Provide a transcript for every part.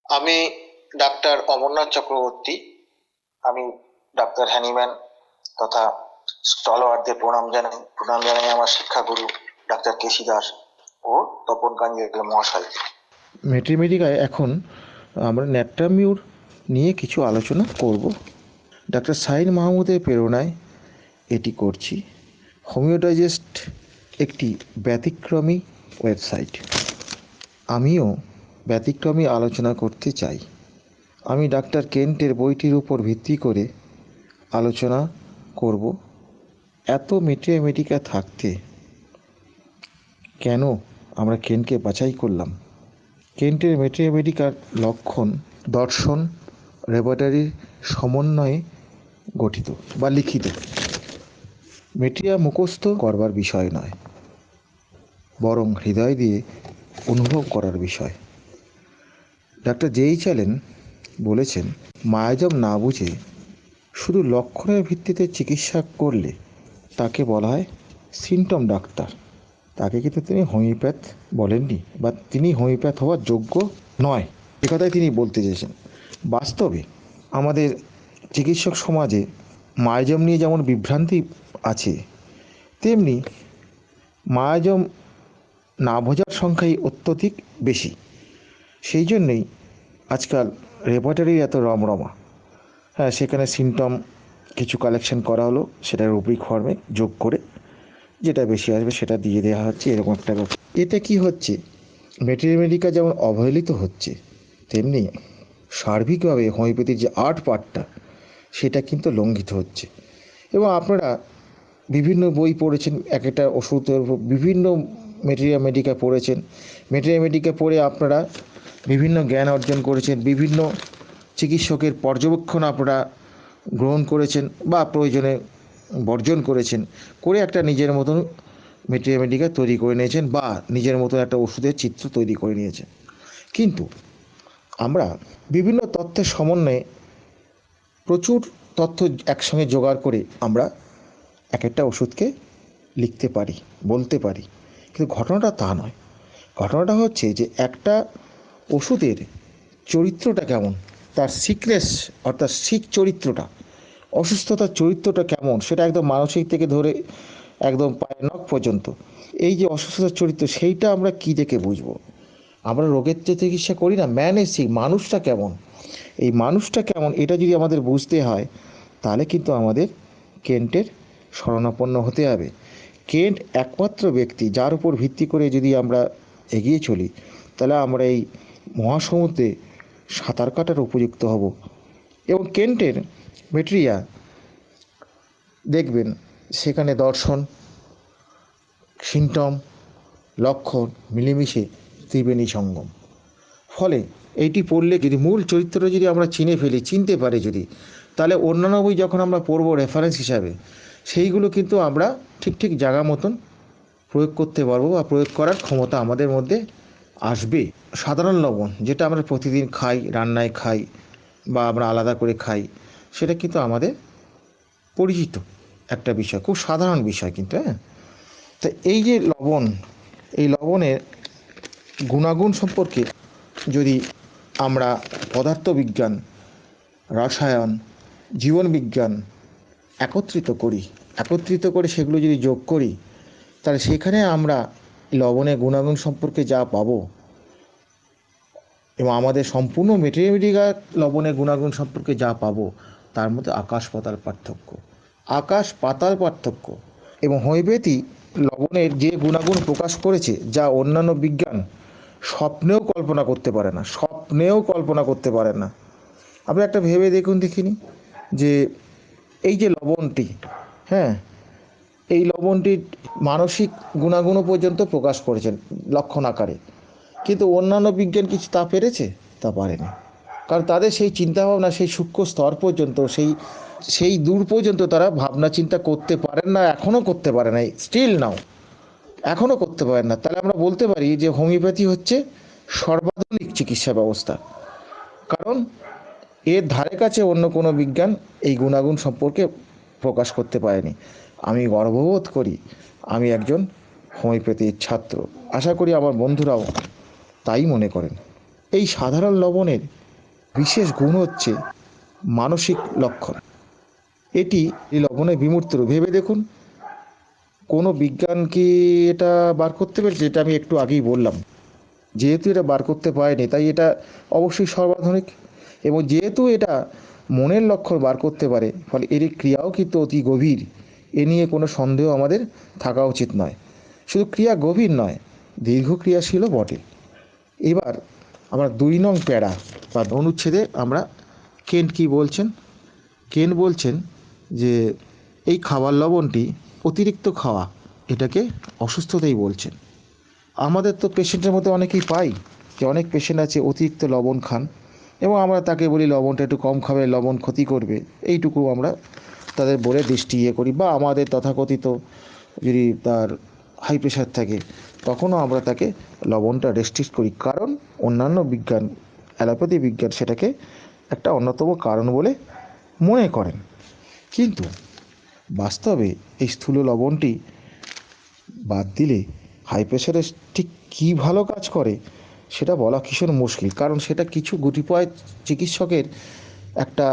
আমি ডাক্তার অমরনাথ চক্রবর্তী। আমি doctor Hahnemann তথা স্টলওয়ার্ডদের প্রণাম জানাই আমার শিক্ষাগুরু ডাক্তার কেশি দাস ও তপন কাঞ্জি মহাশয়। মেট্রিমেডিকায় এখন আমরা ন্যাট্রামিউর নিয়ে কিছু আলোচনা করব। ডাক্তার সাইন মাহমুদের প্রেরণায় এটি করছি। হোমিওডাইজেস্ট একটি ব্যতিক্রমী ওয়েবসাইট। আমিও ব্যতিক্রমী আলোচনা করতে চাই। আমি ডাক্তার কেন্টের বইটির উপর ভিত্তি করে আলোচনা করব। এত মেট্রিমেডিকা থাকতে কেন আমরা কেন্টকে বাছাই করলাম? কেন্টের মেট্রিমেডিকার লক্ষণ দর্শন ল্যাবরেটরির সমন্বয়ে গঠিত বা লিখিত। মেট্রিয়া মুখস্থ করবার বিষয় নয়, বরং হৃদয় দিয়ে অনুভব করার বিষয়। ডাক্তার জেইচ অ্যালেন বলেছেন, মায়াজম না বুঝে শুধু লক্ষণের ভিত্তিতে চিকিৎসা করলে তাকে বলা হয় সিমটম ডাক্তার। তাকে কিন্তু তিনি হোমিওপ্যাথ বলেননি, বা তিনি হোমিওপ্যাথ হওয়ার যোগ্য নয়, এ কথাই তিনি বলতে চেয়েছেন। বাস্তবে আমাদের চিকিৎসক সমাজে মায়াজম নিয়ে যেমন বিভ্রান্তি আছে, তেমনি মায়াজম না বোঝার সংখ্যাই অত্যধিক বেশি। সেই জন্যেই আজকাল রেপার্টারির এত রমরমা। হ্যাঁ, সেখানে সিমটম কিছু কালেকশন করা হলো, সেটা রুব্রিক ফর্মে যোগ করে যেটা বেশি আসবে সেটা দিয়ে দেওয়া হচ্ছে, এরকম একটা ব্যাপার। এতে কি হচ্ছে, মেট্রিমেডিকা যেমন অবহেলিত হচ্ছে, তেমনি সার্বিকভাবে হোমিওপ্যাথির যে আর্ট পার্টটা সেটা কিন্তু লঙ্ঘিত হচ্ছে। এবং আপনারা বিভিন্ন বই পড়েছেন, এক একটা ওষুধের বিভিন্ন মেডিকা পড়েছেন। মেডিকা পড়ে আপনারা বিভিন্ন জ্ঞান অর্জন করেছেন, বিভিন্ন চিকিৎসকের পর্যবেক্ষণ আপনারা গ্রহণ করেছেন বা প্রয়োজনে বর্জন করেছেন, করে একটা নিজের মতন মেডিকা তৈরি করে নিয়েছেন বা নিজের মতন একটা ওষুধের চিত্র তৈরি করে নিয়েছেন। কিন্তু আমরা বিভিন্ন তথ্যের সমন্বয়ে প্রচুর তথ্য একসঙ্গে জোগাড় করে আমরা এক একটা ওষুধকে লিখতে পারি, বলতে পারি, কিন্তু ঘটনাটা তা নয়। ঘটনাটা হচ্ছে যে একটা ওষুধের চরিত্রটা কেমন, তার সিকনেস অর্থাৎ সিক চরিত্রটা, অসুস্থতার চরিত্রটা কেমন, সেটা একদম মানসিক থেকে ধরে একদম পায়ের নখ পর্যন্ত এই যে অসুস্থতার চরিত্র, সেইটা আমরা কী দেখে বুঝবো? আমরা রোগের যে চিকিৎসা করি না, ম্যানেসিক মানুষটা কেমন, এই মানুষটা কেমন এটা যদি আমাদের বুঝতে হয়, তাহলে কিন্তু আমাদের কেন্টের শরণাপন্ন হতে হবে। কেন্ট একমাত্র ব্যক্তি যার উপর ভিত্তি করে যদি আমরা এগিয়ে চলি, তাহলে আমরা এই মহাসমুদ্রে সাঁতার কাটার উপযুক্ত হব। এবং কেন্টের মেট্রিয়া দেখবেন সেখানে দর্শন, সিমটম, লক্ষণ মিলেমিশে ত্রিবেণী সঙ্গম। ফলে এইটি পড়লে যদি মূল চরিত্রটা যদি আমরা চিনতে পারি যদি, তাহলে অন্যান্য বই যখন আমরা পড়ব রেফারেন্স হিসাবে, সেইগুলো কিন্তু আমরা ঠিক জায়গা মতন প্রয়োগ করতে পারবো বা প্রয়োগ করার ক্ষমতা আমাদের মধ্যে আসবে। সাধারণ লবণ যেটা আমরা প্রতিদিন খাই, রান্নায় খাই বা আমরা আলাদা করে খাই, সেটা কিন্তু আমাদের পরিচিত একটা বিষয়, খুব সাধারণ বিষয় কিন্তু। হ্যাঁ, তা এই যে লবণ, এই লবণের গুণাগুণ সম্পর্কে যদি আমরা পদার্থবিজ্ঞান, রসায়ন, জীবনবিজ্ঞান একত্রিত করে সেগুলো যদি যোগ করি, তাহলে সেখানে আমরা লবণের গুণাগুণ সম্পর্কে যা পাবো, এবং আমাদের সম্পূর্ণ মেটেরিয়াল লবণের গুণাগুণ সম্পর্কে যা পাবো, তার মধ্যে আকাশ পাতাল পার্থক্য। এবং হোমিওপ্যাথি লবণের যে গুণাগুণ প্রকাশ করেছে, যা অন্যান্য বিজ্ঞান স্বপ্নেও কল্পনা করতে পারে না। আপনি একটা ভেবে দেখুন দেখিনি, যে এই যে লবণটি, হ্যাঁ, এই লবণটির মানসিক গুণাগুণও পর্যন্ত প্রকাশ করেছেন লক্ষণ আকারে, কিন্তু অন্যান্য বিজ্ঞান কিছু তা পেরেছে? তা পারেনি। কারণ তাদের সেই চিন্তাভাবনা, সেই সূক্ষ্ম স্তর পর্যন্ত, সেই দূর পর্যন্ত তারা ভাবনা চিন্তা করতে পারেন না, এখনও করতে পারে না, স্টিল নাও এখনও করতে পারেন না। তাহলে আমরা বলতে পারি যে হোমিওপ্যাথি হচ্ছে সর্বাধুনিক চিকিৎসা ব্যবস্থা, কারণ এর ধারে কাছে অন্য কোনো বিজ্ঞান এই গুণাগুণ সম্পর্কে প্রকাশ করতে পারেনি। আমি গর্ববোধ করি আমি একজন হোমিওপ্যাথির ছাত্র, আশা করি আমার বন্ধুরাও তাই মনে করেন। এই সাধারণ লবণের বিশেষ গুণ হচ্ছে মানসিক লক্ষণ। এটি এই লবণের বিমূর্ত রূপ। ভেবে দেখুন, কোনো বিজ্ঞান কি এটা বার করতে পেরেছে? এটা আমি একটু আগেই বললাম। যেহেতু এটা বার করতে পারেনি, তাই এটা অবশ্যই সর্বাধুনিক। এবং যেহেতু এটা মনের লক্ষণ বার করতে পারে, ফলে এর ক্রিয়াও কিন্তু অতি গভীর। এ নিয়ে কোনো সন্দেহ আমাদের থাকা উচিত নয়। শুধু ক্রিয়া গভীর নয়, দীর্ঘ ক্রিয়াশীলও বটে। এবার আমরা 2 নং প্যারা বা অনুচ্ছেদে আমরা কেন্ট কি বলছেন? কেন্ট বলছেন যে এই খাবার লবণটি অতিরিক্ত খাওয়া এটাকে অসুস্থতাই বলছেন। আমাদের তো পেশেন্টের মধ্যে অনেকেই পাই যে অনেক পেশেন্ট আছে অতিরিক্ত লবণ খান, এবং আমরা তাকে বলি লবণটা একটু কম খাবে, লবণ ক্ষতি করবে, এইটুকু আমরা তাদের বলে দৃষ্টি করি। বা আমাদের তথাকথিত যদি তার হাই প্রেশার থাকে, তখনও আমরা তাকে লবণটা রেস্ট্রিক্ট করি, কারণ অন্যান্য বিজ্ঞান, অ্যালোপ্যাথি বিজ্ঞান সেটাকে একটা অন্যতম কারণ বলে মনে করেন। কিন্তু বাস্তবে এই স্থূল লবণটি বাদ দিলে হাই প্রেশারে ঠিক কী ভালো কাজ করে সেটা বলা ভীষণ মুশকিল, কারণ সেটা কিছু গুটিকয়েক চিকিৎসকের একটা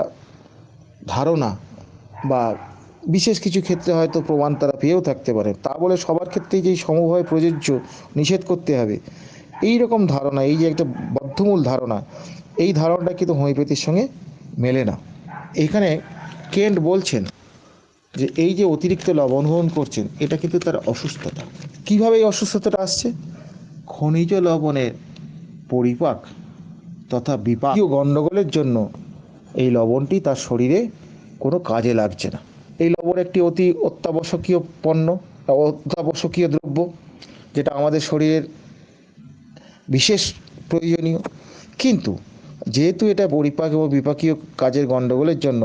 ধারণা, বা বিশেষ কিছু ক্ষেত্রে হয়তো প্রমাণ তারা পেয়েও থাকতে পারে। তা বলে সবার ক্ষেত্রেই যেই সমভাবে প্রযোজ্য, নিষেধ করতে হবে, এই রকম ধারণা, এই যে একটা বদ্ধমূল ধারণা, এই ধারণাটা কিন্তু হোমিওপ্যাথির সঙ্গে মেলে না। এখানে কেন্ট বলছেন যে এই যে অতিরিক্ত লবণ গ্রহণ করছেন, এটা কিন্তু তার অসুস্থতা। কীভাবে এই অসুস্থতাটা আসছে? খনিজ লবণের পরিপাক তথা বিপাকীয় গণ্ডগোলের জন্য এই লবণটি তার শরীরে কোনো কাজে লাগছে না। এই লবণ একটি অতি অত্যাবশ্যকীয় পণ্য, অত্যাবশ্যকীয় দ্রব্য, যেটা আমাদের শরীরের বিশেষ প্রয়োজনীয়। কিন্তু যেহেতু এটা পরিপাক এবং বিপাকীয় কাজের গণ্ডগোলের জন্য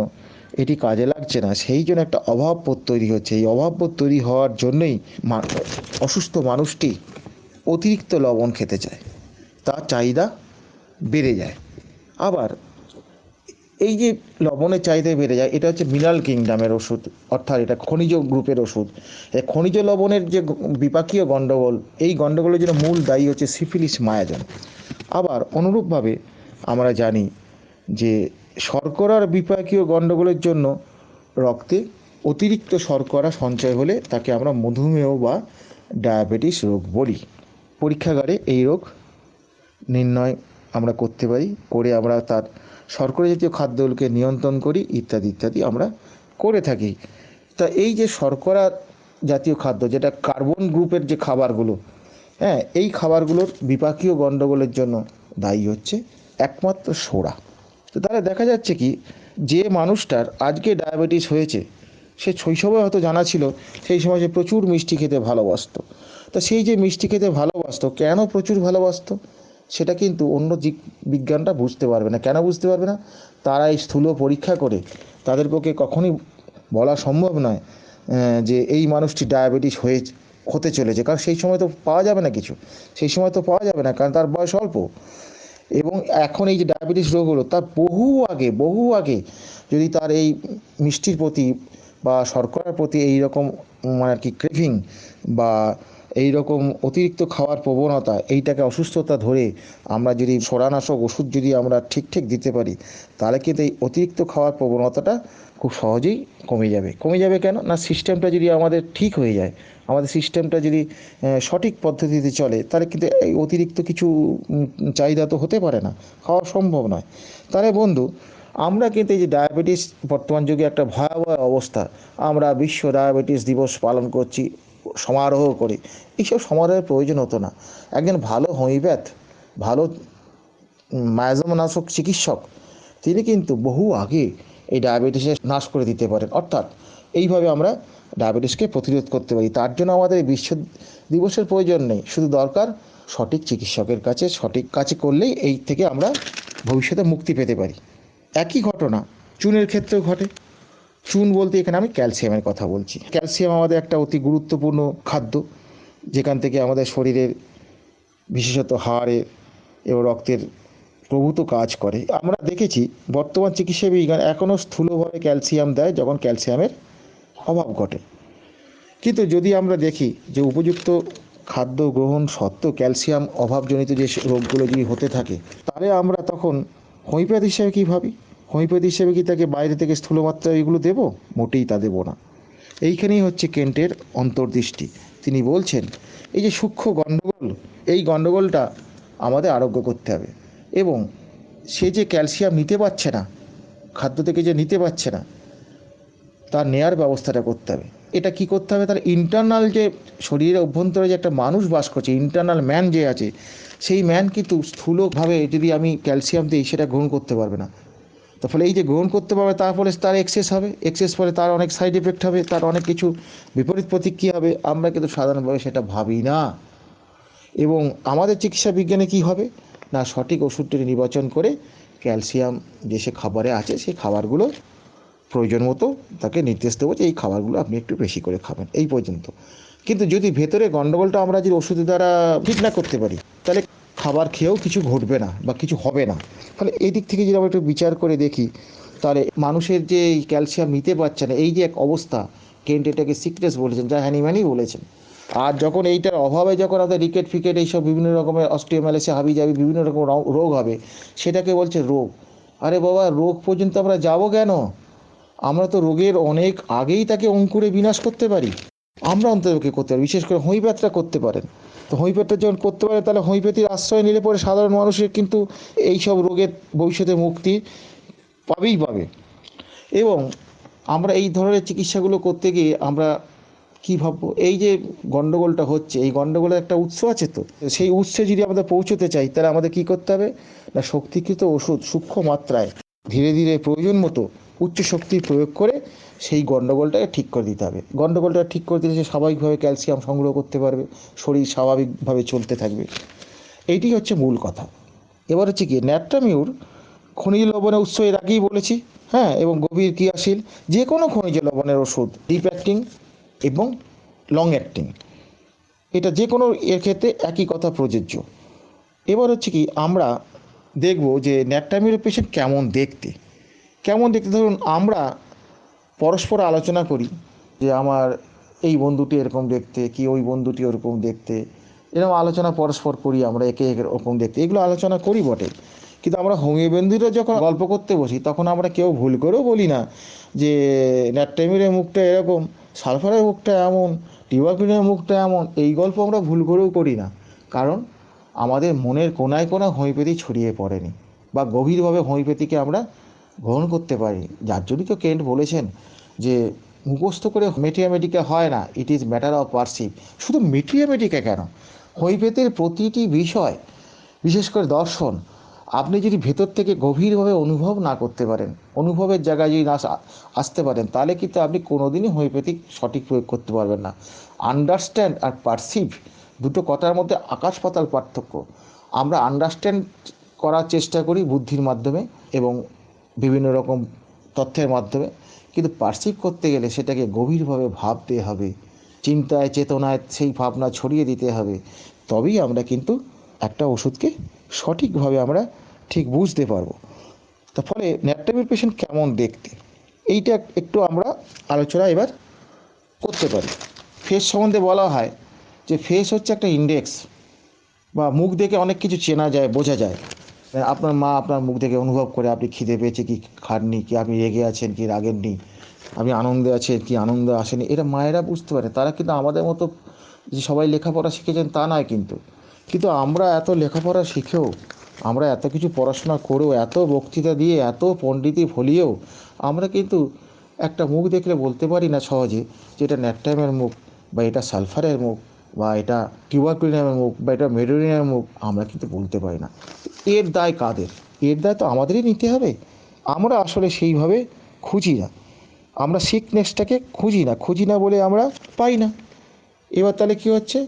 এটি কাজে লাগছে না, সেই জন্য একটা অভাববোধ তৈরি হচ্ছে। এই অভাববোধ তৈরি হওয়ার জন্যই অসুস্থ মানুষটি অতিরিক্ত লবণ খেতে চায়, তার চাহিদা বেড়ে যায়। আবার এই যে লবণের চাহিদা বেড়ে যায়, এটা হচ্ছে মিনারেল কিংডমের ওষুধ, অর্থাৎ এটা খনিজ গ্রুপের ওষুধ। এই খনিজ লবণের যে বিপাকীয় গণ্ডগোল, এই গণ্ডগোলের জন্য মূল দায়ী হচ্ছে সিফিলিস মায়াজম। আবার অনুরূপভাবে আমরা জানি যে শর্করার বিপাকীয় গণ্ডগোলের জন্য রক্তে অতিরিক্ত শর্করা সঞ্চয় হলে তাকে আমরা মধুমেহ বা ডায়াবেটিস রোগ বলি। পরীক্ষাগারে এই রোগ নির্ণয় আমরা করতে পারি, করে আমরা তার শর্করা জাতীয় খাদ্যগুলোকে নিয়ন্ত্রণ করি, ইত্যাদি ইত্যাদি আমরা করে থাকি। তা এই যে শর্করা জাতীয় খাদ্য, যেটা কার্বন গ্রুপের যে খাবারগুলো, হ্যাঁ, এই খাবারগুলোর বিপাকীয় গণ্ডগোলের জন্য দায়ী হচ্ছে একমাত্র সোডা। তো তাহলে দেখা যাচ্ছে কি, যে মানুষটার আজকে ডায়াবেটিস হয়েছে, সে শৈশবে হয়তো জানা ছিল, সেই সময় সে প্রচুর মিষ্টি খেতে ভালোবাসতো। তা সেই যে মিষ্টি খেতে ভালোবাসতো, কেন প্রচুর ভালোবাসতো, সেটা কিন্তু অন্য বিজ্ঞানটা বুঝতে পারবে না। কেন বুঝতে পারবে না? তারা এই স্থূল পরীক্ষা করে তাদের পক্ষে কখনই বলা সম্ভব নয় যে এই মানুষটি ডায়াবেটিস হতে চলেছে, কারণ সেই সময় তো পাওয়া যাবে না কিছু, সেই সময় তো পাওয়া যাবে না, কারণ তার বয়স অল্প। এবং এখন এই যে ডায়াবেটিস রোগ হলো, তার বহু আগে যদি তার এই মিষ্টির প্রতি বা শর্করার প্রতি এই রকম মানে আর কি ক্রেভিং বা এই রকম অতিরিক্ত খাওয়ার প্রবণতা, এইটাকে অসুস্থতা ধরে আমরা যদি সোডানাশক ওষুধ যদি আমরা ঠিক দিতে পারি, তাহলে কিন্তু এই অতিরিক্ত খাওয়ার প্রবণতাটা খুব সহজেই কমে যাবে। কেন না, সিস্টেমটা যদি আমাদের ঠিক হয়ে যায়, আমাদের সিস্টেমটা যদি সঠিক পদ্ধতিতে চলে, তাহলে কিন্তু এই অতিরিক্ত কিছু চাহিদা তো হতে পারে না, খাওয়া সম্ভব নয়। তাহলে বন্ধু, আমরা কিন্তু এই যে ডায়াবেটিস বর্তমান যুগে একটা ভয়াবহ অবস্থা, আমরা বিশ্ব ডায়াবেটিস দিবস পালন করছি সমারোহ করে। এইসব সমারোহের প্রয়োজন হতো না। একজন ভালো হোমিওপ্যাথ, ভালো মায়াজমনাশক চিকিৎসক, তিনি কিন্তু বহু আগে এই ডায়াবেটিসের নাশ করে দিতে পারেন। অর্থাৎ এইভাবে আমরা ডায়াবেটিসকে প্রতিরোধ করতে পারি। তার জন্য আমাদের বিশ্ব দিবসের প্রয়োজন নেই, শুধু দরকার সঠিক চিকিৎসকের কাছে করলেই এই থেকে আমরা ভবিষ্যতে মুক্তি পেতে পারি। একই ঘটনা চুনের ক্ষেত্রেও ঘটে। চুন বলতে এখানে আমি ক্যালসিয়ামের কথা বলছি। ক্যালসিয়াম আমাদের একটা অতি গুরুত্বপূর্ণ খাদ্য, যেখান থেকে আমাদের শরীরের বিশেষত হাড়ের এবং রক্তের প্রভূত কাজ করে। আমরা দেখেছি বর্তমান চিকিৎসা বিজ্ঞান এখনও স্থূলভাবে ক্যালসিয়াম দেয় যখন ক্যালসিয়ামের অভাব ঘটে। কিন্তু যদি আমরা দেখি যে উপযুক্ত খাদ্য গ্রহণ সত্ত্বেও ক্যালসিয়াম অভাবজনিত যে রোগগুলো যদি হতে থাকে, তাহলে আমরা তখন হোমিওপ্যাথি হিসেবে কী ভাবি? হোমিওপ্যাথি হিসেবে কি তাকে বাইরে থেকে স্থূলমাত্রা এগুলো দেবো? মোটেই তা দেবো না। এইখানেই হচ্ছে কেন্টের অন্তর্দৃষ্টি। তিনি বলছেন এই যে সূক্ষ্ম গণ্ডগোল, এই গণ্ডগোলটা আমাদের আরোগ্য করতে হবে, এবং সে যে ক্যালসিয়াম নিতে পারছে না, খাদ্য থেকে যে নিতে পারছে না, তার নেয়ার ব্যবস্থাটা করতে হবে। এটা কি করতে হবে? তার ইন্টারনাল যে শরীরের অভ্যন্তরে যে একটা মানুষ বাস করছে, ইন্টারনাল ম্যান যে আছে, সেই ম্যান কিন্তু স্থূলভাবে যদি আমি ক্যালসিয়াম দিই সেটা গ্রহণ করতে পারবে না। তার ফলে এই যে গ্রহণ করতে পারবে, তার ফলে তার এক্সেস হবে, এক্সেস ফলে তার অনেক সাইড এফেক্ট হবে, তার অনেক কিছু বিপরীত প্রতিক্রিয়া হবে। আমরা কিন্তু সাধারণভাবে সেটা ভাবি না। এবং আমাদের চিকিৎসা বিজ্ঞানে কি হবে না, সঠিক ওষুধটি নির্বাচন করে ক্যালসিয়াম যে সে খাবারে আছে সেই খাবারগুলো প্রয়োজন মতো তাকে নির্দেশ দেবো যে এই খাবারগুলো আপনি একটু বেশি করে খাবেন, এই পর্যন্ত। কিন্তু যদি ভেতরে গণ্ডগোলটা আমরা যদি ওষুধের দ্বারা ঠিক না করতে পারি, তাহলে খাবার খেয়েও কিছু ঘটবে না বা কিছু হবে না। ফলে এই দিক থেকে যদি আমরা একটু বিচার করে দেখি, তাহলে মানুষের যে এই ক্যালসিয়াম নিতে পারছে না, এই যে এক অবস্থা, কেন্ট এটাকে সিকনেস বলেছেন, যা হ্যানিম্যানই বলেছেন। আর যখন এইটার অভাবে যখন আমাদের রিকেট ফিকেট এইসব বিভিন্ন রকমের অস্টিওম্যালাইসিস হাবি যাবি বিভিন্ন রকম রোগ হবে, সেটাকে বলছে রোগ। আরে বাবা, রোগ পর্যন্ত আমরা যাবো কেন? আমরা তো রোগের অনেক আগেই তাকে অঙ্কুরে বিনাশ করতে পারি। আমরা অন্ততপক্ষে করতে পারি, বিশেষ করে হোমিওপ্যাথরা করতে পারেন। তো হোমিওপ্যাথরা যখন করতে পারে, তাহলে হোমিওপ্যাথির আশ্রয় নিলে পরে সাধারণ মানুষের কিন্তু এই সব রোগের ভবিষ্যতে মুক্তি পাবেই পাবে। এবং আমরা এই ধরনের চিকিৎসাগুলো করতে গিয়ে আমরা কী ভাববো? এই যে গণ্ডগোলটা হচ্ছে, এই গণ্ডগোলের একটা উৎস আছে, তো সেই উৎসে যদি আমাদের পৌঁছতে চাই, তাহলে আমাদের কী করতে হবে না, শক্তিকৃত ওষুধ সূক্ষ্ম মাত্রায় ধীরে ধীরে প্রয়োজন মতো উচ্চ শক্তি প্রয়োগ করে সেই গণ্ডগোলটাকে ঠিক করে দিতে হবে। গণ্ডগোলটা ঠিক করে দিলে সে স্বাভাবিকভাবে ক্যালসিয়াম সংগ্রহ করতে পারবে, শরীর স্বাভাবিকভাবে চলতে থাকবে। এইটি হচ্ছে মূল কথা। এবার হচ্ছে কি, ন্যাট্রামিউর খনিজ লবণের উৎস এর আগেই বলেছি, হ্যাঁ, এবং গভীর ক্রিয়াশীল যে কোনো খনিজ লবণের ওষুধ, ডিপ অ্যাক্টিং এবং লং অ্যাক্টিং, এটা যে কোনো এর ক্ষেত্রে একই কথা প্রযোজ্য। এবার হচ্ছে কি, আমরা দেখব যে ন্যাট্রামিউরের পেশেন্ট কেমন দেখতে। ধরুন আমরা পরস্পর আলোচনা করি যে আমার এই বন্ধুটি এরকম দেখতে, কি ওই বন্ধুটি ওরকম দেখতে, এরকম আলোচনা পরস্পর করি আমরা, একে এরকম দেখতে, এগুলো আলোচনা করি বটে। কিন্তু আমরা হোমিওপ্যাথিরা যখন গল্প করতে বসি, তখন আমরা কেউ ভুল করেও বলি না যে ন্যাট্রামিউরের মুখটা এরকম, সালফারের মুখটা এমন, টিউবারকুলিনের মুখটা এমন। এই গল্প আমরা ভুল করেও করি না, কারণ আমাদের মনের কোনায় কোনায় হোমিওপ্যাথি ছড়িয়ে পড়েনি, বা গভীরভাবে হোমিওপ্যাথিকে আমরা গ্রহণ করতে পারি। যার জন্যই তো কেন্ট বলেছেন যে মুখস্থ করে মেটিয়ামেটিকা হয় না, it is matter of perceive. শুধু মেটিয়ামেটিকা কেন, হোমিওপ্যাথির প্রতিটি বিষয়, বিশেষ করে দর্শন, আপনি যদি ভেতর থেকে গভীরভাবে অনুভব না করতে পারেন, অনুভবের জায়গায় যদি না আসতে পারেন, তাহলে কিন্তু আপনি কোনোদিনই হোমিওপ্যাথিক সঠিক প্রয়োগ করতে পারবেন না। আন্ডারস্ট্যান্ড আর পারসিভ দুটো কথার মধ্যে আকাশ পাতাল পার্থক্য। আমরা আন্ডারস্ট্যান্ড করার চেষ্টা করি বুদ্ধির মাধ্যমে এবং বিভিন্ন রকম তথ্যের মাধ্যমে, কিন্তু পারসিভ করতে গেলে সেটাকে গভীরভাবে ভাবতে হবে, চিন্তায় চেতনায় সেই ভাবনা ছড়িয়ে দিতে হবে, তবেই আমরা কিন্তু একটা ওষুধকে সঠিকভাবে আমরা ঠিক বুঝতে পারবো। তার ফলে ন্যাট্রামিউর পেশেন্ট কেমন দেখতে, এইটা একটু আমরা আলোচনা এবার করতে পারি। ফেস সম্বন্ধে বলা হয় যে ফেস হচ্ছে একটা ইন্ডেক্স, বা মুখ দেখে অনেক কিছু চেনা যায়, বোঝা যায়। আপনার মা আপনার মুখ দেখে অনুভব করে আপনি খিদে পেয়েছে কি খাননি, কি আপনি রেগে আছেন কি রাগেননি, আপনি আনন্দে আছেন কি আনন্দ আসেনি, এটা মায়েরা বুঝতে পারে। তারা কিন্তু আমাদের মতো যে সবাই লেখাপড়া শিখেছেন তা নয়, কিন্তু আমরা এত লেখাপড়া শিখেও, আমরা এত কিছু পড়াশোনা করেও, এত বক্তৃতা দিয়ে, এত পণ্ডিতি ফলিয়েও আমরা কিন্তু একটা মুখ দেখলে বলতে পারি না সহজে যে এটা ন্যাট্রামের মুখ, বা এটা সালফারের মুখ, বা এটা টিউবারকুলিনের মুখ, বা এটা মেডোরিনের মুখ। আমরা কিন্তু বলতে পারি না। এর দায় কাদের? এর দায় তো আমাদেরই নিতে হবে। আমরা আসলে সেইভাবে খুঁজি না, আমরা সিকনেসটাকে খুঁজি না বলে আমরা পাই না। এবার তাহলে কী হচ্ছে,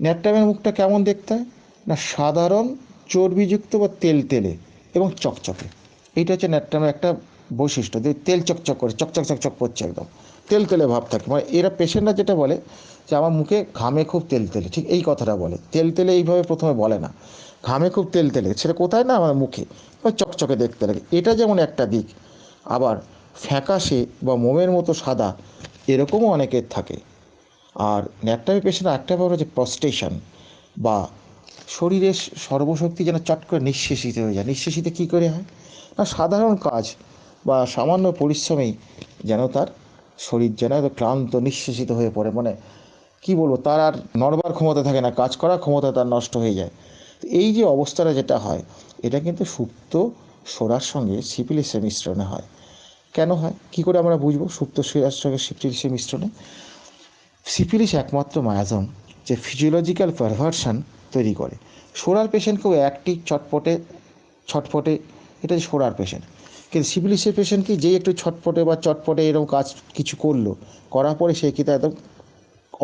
ন্যাট্রামের মুখটা কেমন দেখতে হয় না, সাধারণ চর্বিযুক্ত বা তেলে এবং চকচকে। এইটা হচ্ছে ন্যাট্রামের একটা বৈশিষ্ট্য, যে তেল চকচক করে, চকচক করছে, একদম তেলে ভাব থাকে। মানে এরা পেশেন্টরা যেটা বলে যে আমার মুখে ঘামে খুব তেলে, ঠিক এই কথাটা বলে। তেলে এইভাবে প্রথমে বলে না, ঘামে খুব তেলে, সেটা কোথায় না আমার মুখে, চকচকে দেখতে লাগে। এটা যেমন একটা দিক। আবার ফ্যাকাশে বা মোমের মতো সাদা, এরকমও অনেকের থাকে। আর ন্যাট্রামি পেশেন্ট একটা ব্যাপার হচ্ছে প্রস্টেশন, বা শরীরের সর্বশক্তি যেন চট করে নিঃশেষিত হয়ে যায়। নিঃশেষিত কী করে হয় না, সাধারণ কাজ বা সামান্য পরিশ্রমেই যেন তার শরীর যেন এত ক্লান্ত নিঃশেষিত হয়ে পড়ে, মানে কি বলবো, তার আর নড়বার ক্ষমতা থাকে না, কাজ করার ক্ষমতা তার নষ্ট হয়ে যায়। তো এই যে অবস্থাটা যেটা হয়, এটা কিন্তু সুপ্ত সোরার সঙ্গে সিফিলিসের মিশ্রণে হয়। কেন হয়, কি করে আমরা বুঝবো সুপ্ত সোরার সঙ্গে সিফিলিসের মিশ্রণে? সিফিলিস একমাত্র মায়াজম যে ফিজিওলজিক্যাল পারভার্সন তৈরি করে। সোরার পেশেন্ট খুব অ্যাক্টিভ, ছটফটে, এটা যে সোরার পেশেন্ট। কিন্তু সিফিলিসের পেশেন্ট কি, যে একটু ছটফটে বা চটপটে এরকম কাজ কিছু করার পরে সে কিন্তু একদম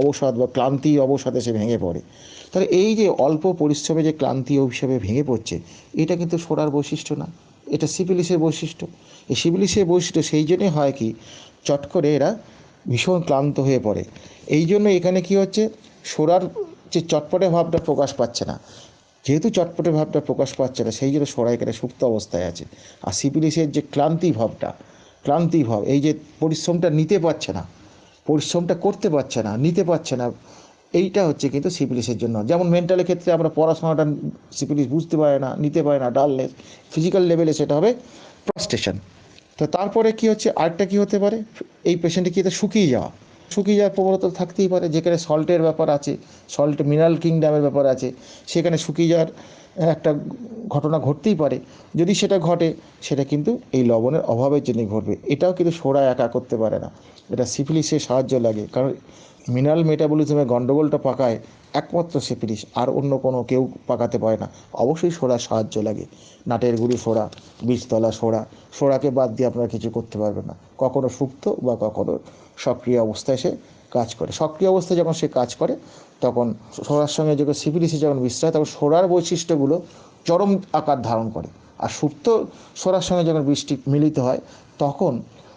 অবসাদ বা ক্লান্তির অবসাদে সে ভেঙে পড়ে। তাহলে এই যে অল্প পরিশ্রমে যে ক্লান্তি হিসাবে ভেঙে পড়ছে, এটা কিন্তু সোরার বৈশিষ্ট্য না, এটা সিফিলিসের বৈশিষ্ট্য। এই সিফিলিসের বৈশিষ্ট্য সেই জন্যই হয় কি, চট করে এরা ভীষণ ক্লান্ত হয়ে পড়ে। এই জন্য এখানে কি হচ্ছে, সোরার যে চটপটে ভাবটা প্রকাশ পাচ্ছে না, যেহেতু চটপটে ভাবটা প্রকাশ পাচ্ছে না, সেই জন্য সোরা এখানে সুপ্ত অবস্থায় আছে। আর সিফিলিসের যে ক্লান্তি ভাব, এই যে পরিশ্রমটা নিতে পারছে না, পরিশ্রমটা করতে পারছে না, নিতে পারছে না, এইটা হচ্ছে কিন্তু সিফিলিসের জন্য। যেমন মেন্টালের ক্ষেত্রে আমরা পড়াশোনাটা সিফিলিস বুঝতে পারে না, নিতে পারে না, ডালনেস, ফিজিক্যাল লেভেলে সেটা হবে প্রস্টেশন। তো তারপরে কি হচ্ছে, আরেকটা কি হতে পারে, এই পেশেন্টে কি হতে, শুকিয়ে যাওয়ার প্রবণতা থাকতেই পারে। যেখানে সল্টের ব্যাপার আছে, সল্ট মিনারেল কিংডমের ব্যাপার আছে, সেখানে শুকিয়ে যাওয়ার একটা ঘটনা ঘটতেই পারে। যদি সেটা ঘটে, সেটা কিন্তু এই লবণের অভাবের জন্যই ঘটবে। এটাও কিন্তু সোরা একা করতে পারে না, এটা সিফিলিসের সাহায্য লাগে। কারণ মিনারেল মেটাবলিজমের গণ্ডগোলটা পাকায় একমাত্র সিফিলিস, আর অন্য কোনো কেউ পাকাতে পারে না। অবশ্যই সোরার সাহায্য লাগে, নাটের গুঁড়ি সোরা, বীজতলা সোরাকে বাদ দিয়ে আপনারা কিছু করতে পারবেন না। কখনো সুপ্ত বা কখনো সক্রিয় অবস্থায় সে কাজ করে। সক্রিয় অবস্থায় যখন সে কাজ করে, তখন সোরার সঙ্গে যখন সিফিলিসে যখন মিশ্র হয়, তখন সোরার বৈশিষ্ট্যগুলো চরম আকার ধারণ করে। আর সুপ্ত সোরার সঙ্গে যখন বৃষ্টি মিলিত হয়, তখন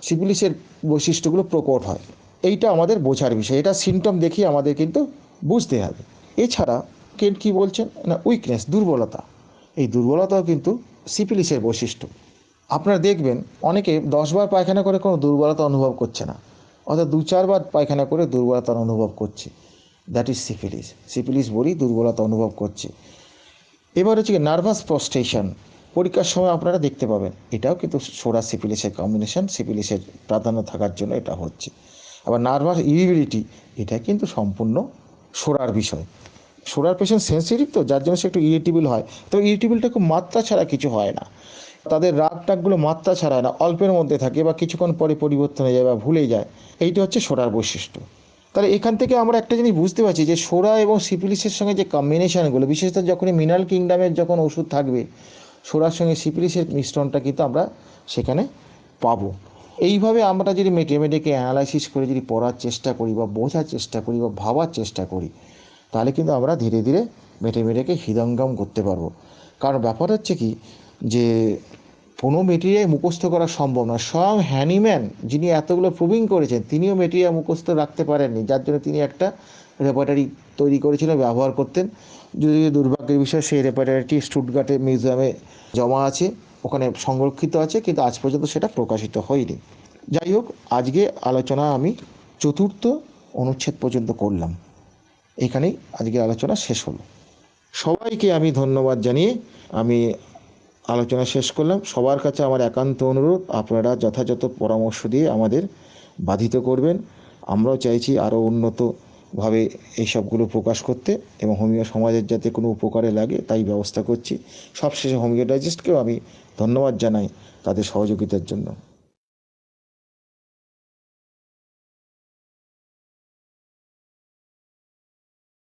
সিফিলিসের বৈশিষ্ট্যগুলো প্রকট হয়। এইটা আমাদের বোঝার বিষয়, এটা সিমটম দেখি আমাদের কিন্তু বুঝতে হবে। এছাড়া কেন্ট কী বলছেন না, উইকনেস, দুর্বলতা, এই দুর্বলতাও কিন্তু সিফিলিসের বৈশিষ্ট্য। আপনারা দেখবেন অনেকে 10 বার পায়খানা করে কোনো দুর্বলতা অনুভব করছে না, অর্থাৎ 2-4 বার পায়খানা করে দুর্বলতা অনুভব করছে, দ্যাট ইজ সিফিলিস বলি দুর্বলতা অনুভব করছে। এবার হচ্ছে কি নার্ভাস প্রস্টেশন, পরীক্ষার সময় আপনারা দেখতে পাবেন, এটাও কিন্তু সোরা সিফিলিসের কম্বিনেশন, সিফিলিসের প্রাধান্য থাকার জন্য এটা হচ্ছে। আবার নার্ভাস ইরিবিলিটি, এটা কিন্তু সম্পূর্ণ সোরার বিষয়। সোরার পেশেন্ট সেন্সিটিভ তো, যার জন্য সে একটু ইরিটেবল হয়। তো ইরিটেবলটা খুব মাত্রা ছাড়া কিছু হয় না, তাদের রাগ টাগগুলো মাত্রা ছাড়ায় না, অল্পের মধ্যে থাকে বা কিছুক্ষণ পরে পরিবর্তন হয়ে যায় বা ভুলে যায়। এইটা হচ্ছে সোরার বৈশিষ্ট্য। তাহলে এখান থেকে আমরা একটা জিনিস বুঝতে পারছি যে সোরা এবং সিফিলিসের সঙ্গে যে কম্বিনেশানগুলো, বিশেষত যখনই মিনারেল কিংডমের যখন ওষুধ থাকবে, সোরার সঙ্গে সিফিলিসের মিশ্রণটা কিন্তু আমরা সেখানে পাবো। এইভাবে আমরা যদি মেটেমেটেকে অ্যানালাইসিস করে যদি পড়ার চেষ্টা করি বা বোঝার চেষ্টা করি বা ভাবার চেষ্টা করি, তাহলে কিন্তু আমরা ধীরে ধীরে মেটেমেটেকে হৃদয়ঙ্গম করতে পারবো। কারণ ব্যাপার হচ্ছে কি, যে কোনো মেটেরিয়াল মুখস্থ করা সম্ভব না। স্বয়ং হ্যানিম্যান, যিনি এতগুলো প্রুভিং করেছেন, তিনিও মেটেরিয়াল মুখস্থ রাখতে পারেননি, যার জন্য তিনি একটা রেপার্টারি তৈরি করেছিলেন, ব্যবহার করতেন। যদি দুর্ভাগ্যের বিষয়, সেই রেপার্টারিটি স্টুটগার্টে মিউজিয়ামে জমা আছে, ওখানে সংরক্ষিত আছে, কিন্তু আজ পর্যন্ত সেটা প্রকাশিত হয়নি। যাই হোক, আজকে আলোচনা আমি 4র্থ অনুচ্ছেদ পর্যন্ত করলাম, এখানেই আজকে আলোচনা শেষ হলো। সবাইকে আমি ধন্যবাদ জানিয়ে আমি আলোচনা শেষ করলাম। সবার কাছে আমার একান্ত অনুরোধ, আপনারা যথাযথ পরামর্শ দিয়ে আমাদের বাধিত করবেন। আমরাও চাইছি আরও উন্নতভাবে এই সবগুলো প্রকাশ করতে, এবং হোমিও সমাজের যাতে কোনো উপকারে লাগে তাই ব্যবস্থা করছি। সবশেষে হোমিও ডাইজেস্টকেও আমি ধন্যবাদ জানাই তাদের সহযোগিতার জন্য।